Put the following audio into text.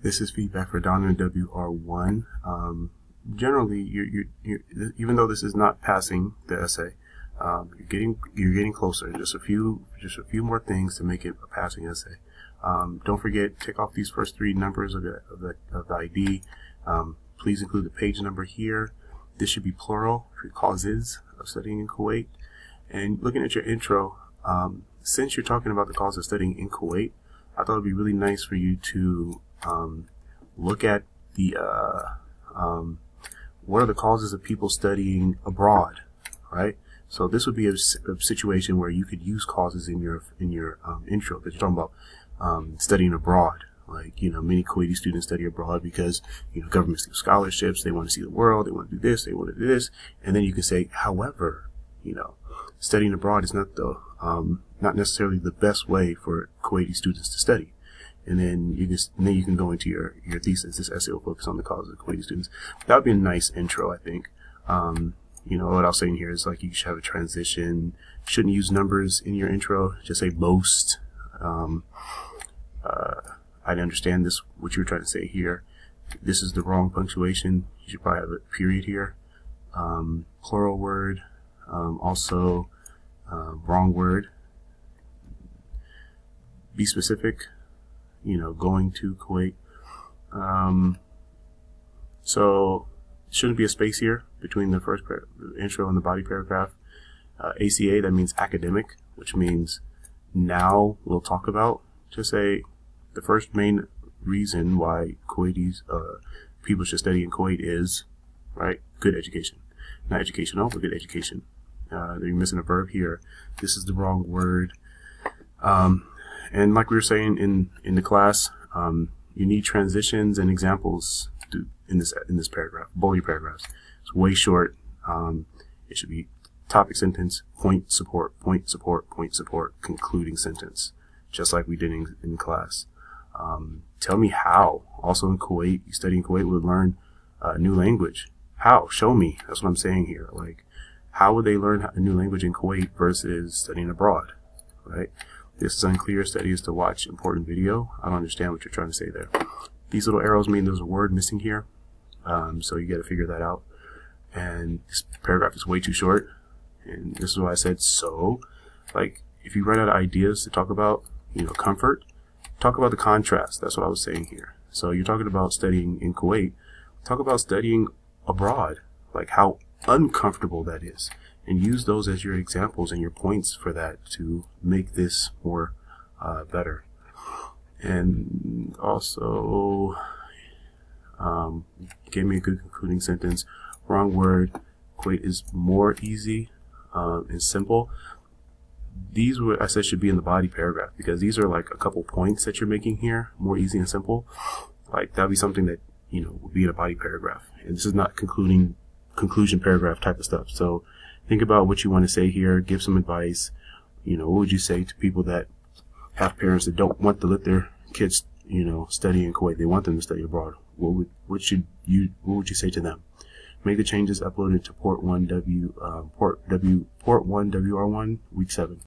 This is feedback for Danah WR1. Generally, you're even though this is not passing the essay, you're getting closer. Just a few more things to make it a passing essay. Don't forget, tick off these first three numbers of the ID. Please include the page number here. This should be plural for causes of studying in Kuwait. And looking at your intro, since you're talking about the cause of studying in Kuwait, I thought it'd be really nice for you to look at the what are the causes of people studying abroad, right? So this would be a situation where you could use causes in your intro, because you're talking about studying abroad. Like, many Kuwaiti students study abroad because, governments give scholarships, they want to see the world, they want to do this, they want to do this, and then you can say, however, studying abroad is not necessarily the best way for Kuwaiti students to study. And then you can go into your thesis. This essay will focus on the causes of Kuwaiti students. That would be a nice intro, I think. What I was saying here is, like, you should have a transition. You shouldn't use numbers in your intro. Just say most. I understand this, what you were trying to say here. This is the wrong punctuation. You should probably have a period here. Plural word. Also, wrong word. Be specific. Going to Kuwait. So shouldn't be a space here between the first intro and the body paragraph. ACA, that means academic, which means now we'll talk about. Just say the first main reason why Kuwaitis, people should study in Kuwait is, right, good education. Not educational, but good education. You're missing a verb here. This is the wrong word. And like we were saying in the class, you need transitions and examples in this paragraph, bold your paragraphs. It's way short. It should be topic sentence, point support, point support, point support, concluding sentence, just like we did in class. Tell me how. Also in Kuwait, you study in Kuwait, would learn a new language. How? Show me. That's what I'm saying here. Like, how would they learn a new language in Kuwait versus studying abroad, right? This is unclear. Study is to watch important video. I don't understand what you're trying to say there. These little arrows mean there's a word missing here. So you got to figure that out. And this paragraph is way too short. And this is why I said so. Like, if you run out of ideas to talk about, comfort, talk about the contrast. That's what I was saying here. So you're talking about studying in Kuwait. Talk about studying abroad, like how uncomfortable that is. And use those as your examples and your points for that to make this more better. And also, gave me a good concluding sentence. Wrong word. Kuwait is more easy and simple. These I said should be in the body paragraph, because these are like a couple points that you're making here. More easy and simple. Like, that'd be something that would be in a body paragraph. And this is not conclusion paragraph type of stuff. So think about what you want to say here. Give some advice. What would you say to people that have parents that don't want to let their kids, study in Kuwait? They want them to study abroad. What would you say to them? Make the changes. Upload it to port 1 WR1 week 7.